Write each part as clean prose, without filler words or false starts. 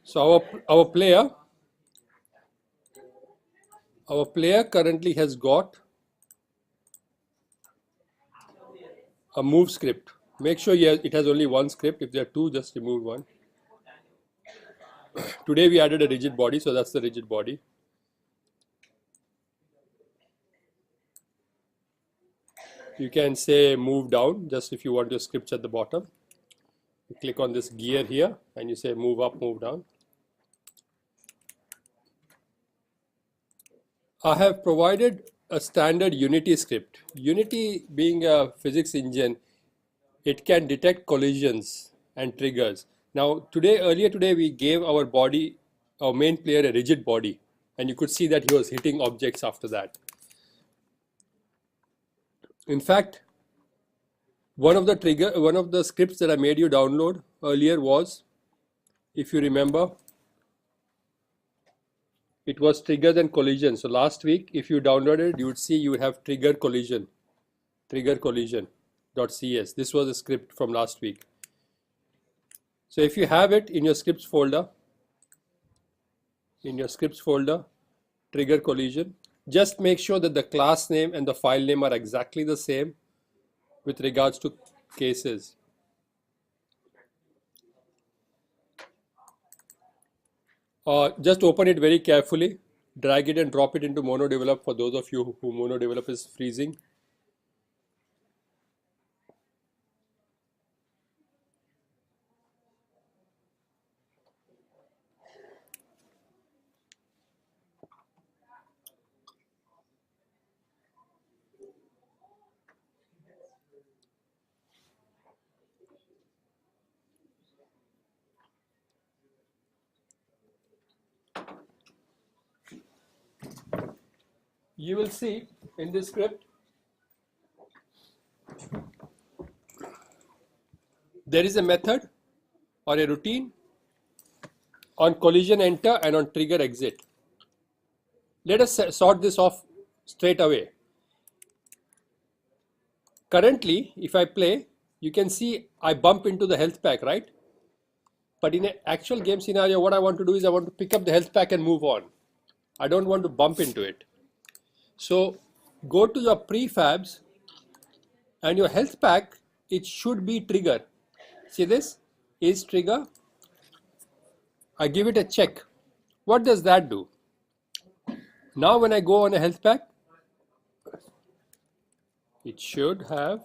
So our player currently has got a move script. Make sure it has only one script. If there are two, just remove one. Today we added a rigid body, so that's the rigid body. You can say move down, just if you want your scripts at the bottom. You click on this gear here and you say move up, move down. I have provided a standard Unity script. Unity being a physics engine, it can detect collisions and triggers. Now earlier today we gave our main player a rigid body, and you could see that he was hitting objects after that. In fact, one of the scripts that I made you download earlier was, if you remember, it was triggers and collision. So last week, if you downloaded it, you would see you would have trigger collision.cs. This was a script from last week. So if you have it in your scripts folder, trigger collision, just make sure that the class name and the file name are exactly the same with regards to cases. Just open it very carefully, drag it and drop it into MonoDevelop for those of you who MonoDevelop is freezing. You will see in this script there is a method or a routine on collision enter and on trigger exit. Let us sort this off straight away. Currently, if I play, you can see I bump into the health pack, right? But in an actual game scenario, what I want to do is I want to pick up the health pack and move on. I don't want to bump into it. So go to your prefabs and your health pack, it should be trigger. See this is trigger. I give it a check. What does that do? Now when I go on a health pack, it should have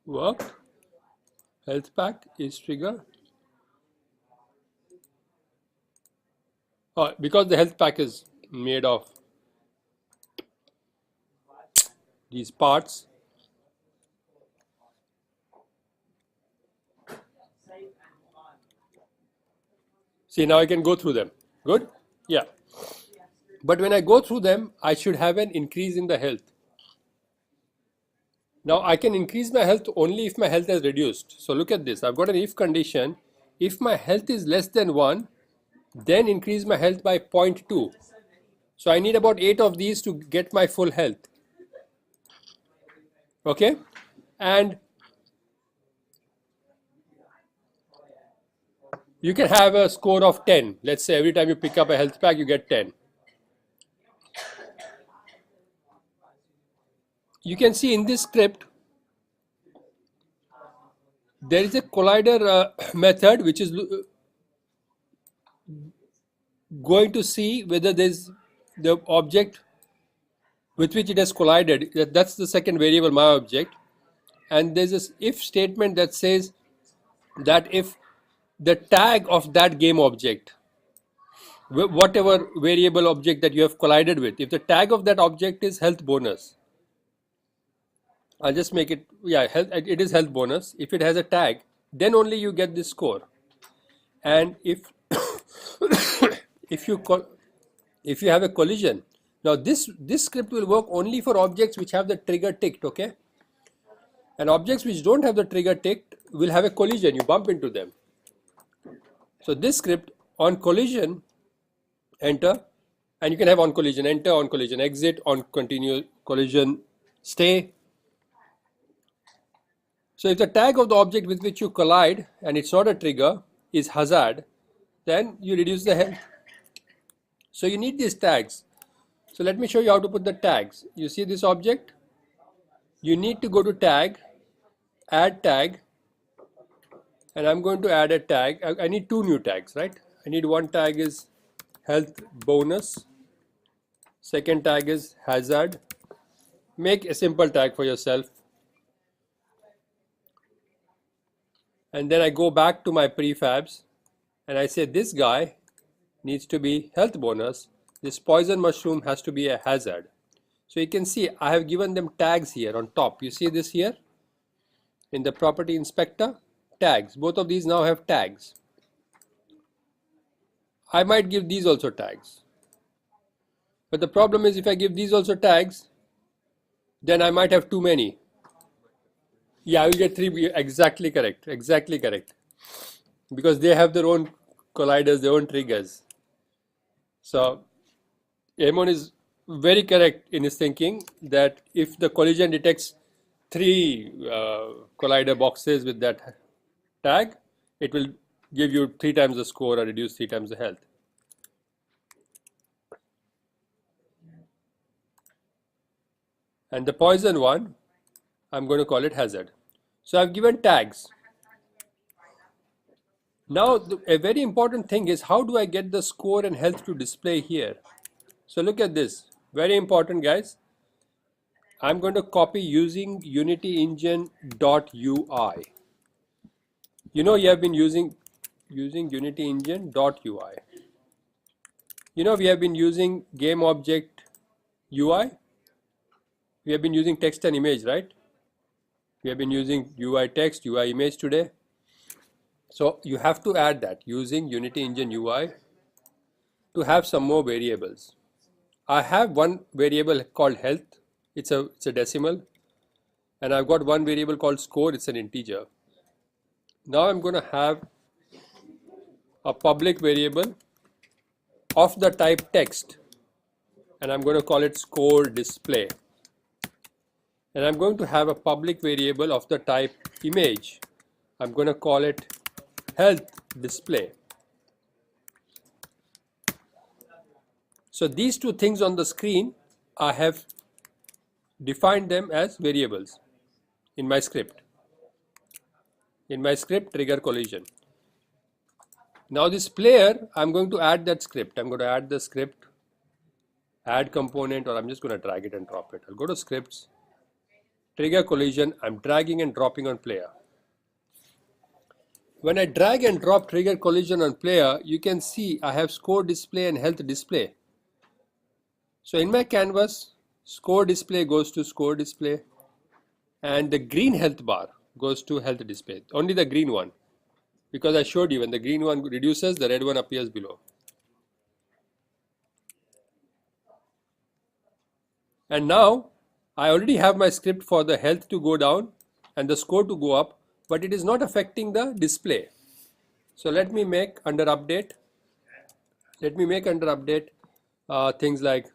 worked. Health pack is trigger. Because the health pack is made of these parts. See, now I can go through them. Good? Yeah. But when I go through them, I should have an increase in the health. Now I can increase my health only if my health has reduced. So look at this. I've got an if condition. If my health is less than 1, then increase my health by 0.2. So I need about 8 of these to get my full health. Okay? And you can have a score of 10. Let's say every time you pick up a health pack, you get 10. You can see in this script, there is a collider method which is going to see whether there's the object with which it has collided. That's the second variable, my object. And there's this if statement that says that if the tag of that game object, whatever variable object that you have collided with, if the tag of that object is health bonus, I'll just make it, yeah, it is health bonus. If it has a tag, then only you get this score. And if if you have a collision, now this script will work only for objects which have the trigger ticked, okay? And objects which don't have the trigger ticked will have a collision, you bump into them. So this script on collision enter, and you can have on collision enter, on collision exit, on continue collision stay. So if the tag of the object with which you collide and it's not a trigger is hazard, then you reduce the health. So you need these tags. So let me show you how to put the tags. You see this object? You need to go to tag, add tag, and I'm going to add a tag. I need two new tags, right? I need one tag is health bonus. Second tag is hazard. Make a simple tag for yourself. And then I go back to my prefabs and I say this guy needs to be health bonus. This poison mushroom has to be a hazard. So you can see I have given them tags here on top. You see this here in the property inspector, tags. Both of these now have tags. I might give these also tags. But the problem is if I give these also tags, then I might have too many. Yeah, I will get three. Exactly correct. Exactly correct. Because they have their own colliders, their own triggers. So Eamon is very correct in his thinking that if the collision detects three collider boxes with that tag, it will give you 3 times the score or reduce 3 times the health. And the poison one, I'm going to call it hazard. So I've given tags. Now a very important thing is how do I get the score and health to display here? So look at this, very important guys. I'm going to copy using Unity Engine .ui. You know you have been using Unity Engine .ui. You know we have been using game object UI. We have been using text and image, right? We have been using UI text, UI image today. So you have to add that using Unity Engine UI to have some more variables. I have one variable called health. It's a decimal. And I've got one variable called score. It's an integer. Now I'm going to have a public variable of the type text. And I'm going to call it score display. And I'm going to have a public variable of the type image. I'm going to call it health display. So these two things on the screen, I have defined them as variables in my script. In my script, trigger collision. Now this player, I'm going to add that script. I'm going to add the script, add component, or I'm just going to drag it and drop it. I'll go to scripts, trigger collision, I'm dragging and dropping on player. When I drag and drop trigger collision on player, you can see I have score display and health display. So in my canvas, score display goes to score display and the green health bar goes to health display, only the green one, because I showed you when the green one reduces, the red one appears below. And now I already have my script for the health to go down and the score to go up, but it is not affecting the display. So let me make under update, things like,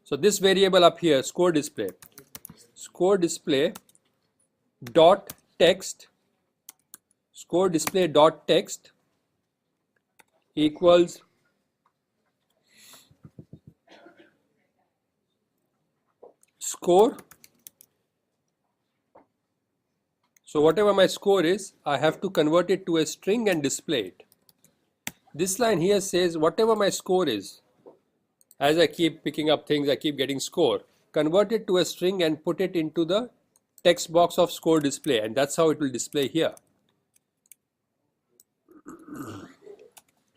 so this variable up here, score display dot text, score display dot text equals score. So whatever my score is, I have to convert it to a string and display it. This line here says whatever my score is, as I keep picking up things, I keep getting score. Convert it to a string and put it into the text box of score display, and that's how it will display here.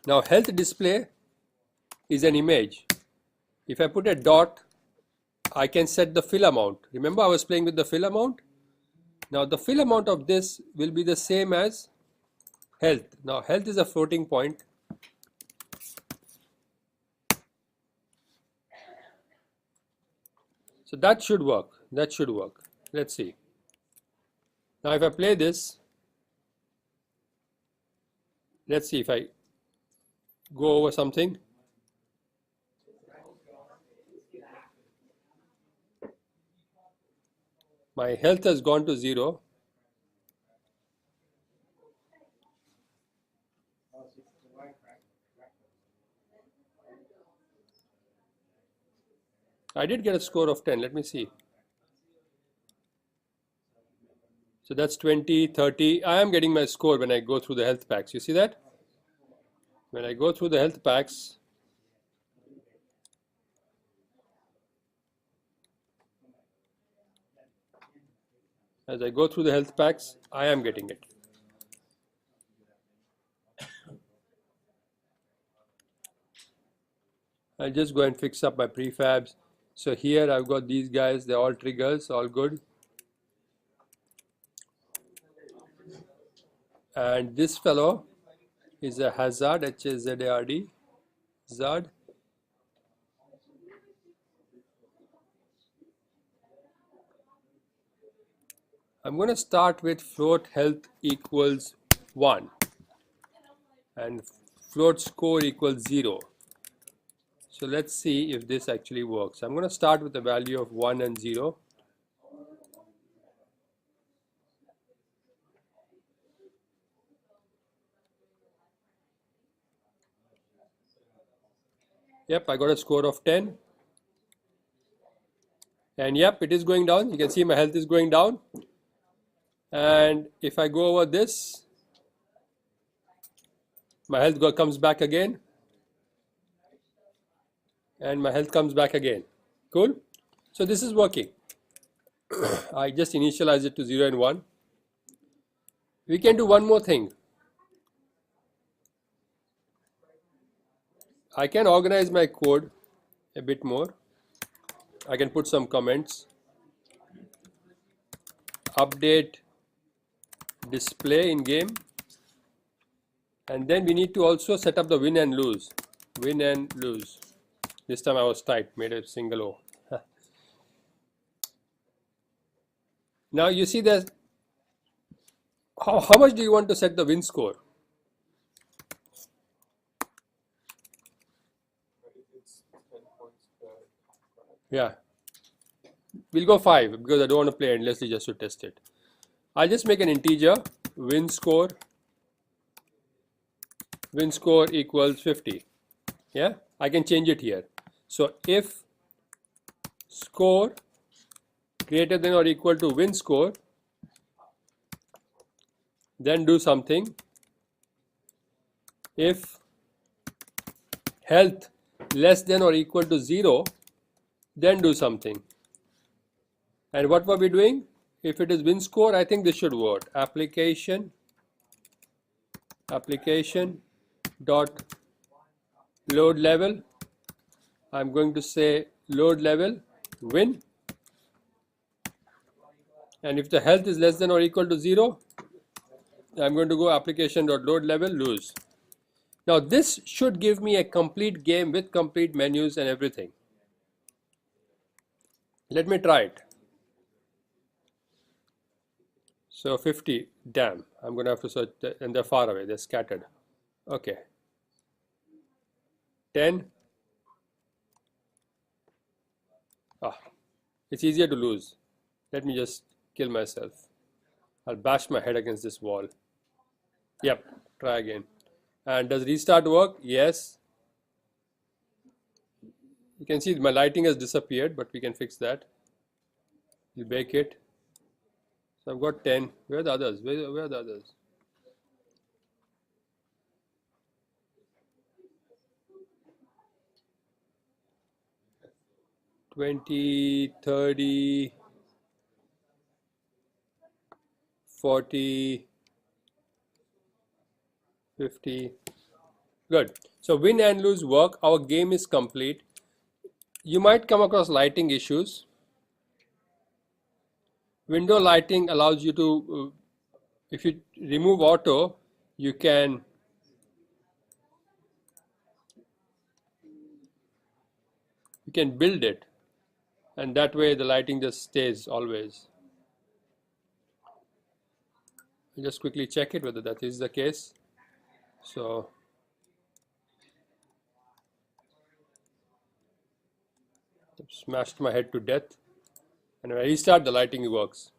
Now health display is an image. If I put a dot, I can set the fill amount. Remember I was playing with the fill amount? Now the fill amount of this will be the same as health. Now health is a floating point. So that should work. That should work. Let's see. Now if I play this, let's see if I go over something. My health has gone to 0. I did get a score of 10. Let me see. So that's 20, 30. I am getting my score when I go through the health packs. You see that? When I go through the health packs, as I go through the health packs, I am getting it. I'll just go and fix up my prefabs. So here I've got these guys, they're all triggers, all good. And this fellow is a hazard, H-A-Z-A-R-D, hazard. I'm going to start with float health equals 1 and float score equals 0. So let's see if this actually works. I'm going to start with a value of 1 and 0. Yep, I got a score of 10. And yep, it is going down. You can see my health is going down. And if I go over this, my health comes back again. And my health comes back again. Cool. So this is working. I just initialize it to 0 and 1. We can do one more thing. I can organize my code a bit more. I can put some comments. Update display in game. And then we need to also set up the win and lose. Win and lose. This time I was typed, made a single O. Now you see that how much do you want to set the win score? Yeah, we'll go 5 because I don't want to play endlessly just to test it. I'll just make an integer, win score equals 50. Yeah, I can change it here. So if score greater than or equal to win score, then do something. If health less than or equal to 0, then do something. And what were we doing? If it is win score, I think this should work. Application dot load level. I'm going to say load level win. And if the health is less than or equal to 0, I'm going to go application dot load level lose. Now this should give me a complete game with complete menus and everything. Let me try it. So 50, damn, I'm going to have to search, and they're far away, they're scattered. Okay. 10. It's easier to lose. Let me just kill myself. I'll bash my head against this wall. Yep, try again. And does restart work? Yes. You can see my lighting has disappeared, but we can fix that. We'll bake it. So I've got 10. Where are the others? Where are the others? $20, $30, $40, $50. Good. So win and lose work. Our game is complete. You might come across lighting issues. Window lighting allows you to, if you remove auto, you can build it, and that way the lighting just stays always. I'll just quickly check it whether that is the case. So I've smashed my head to death, and when I restart, the lighting works.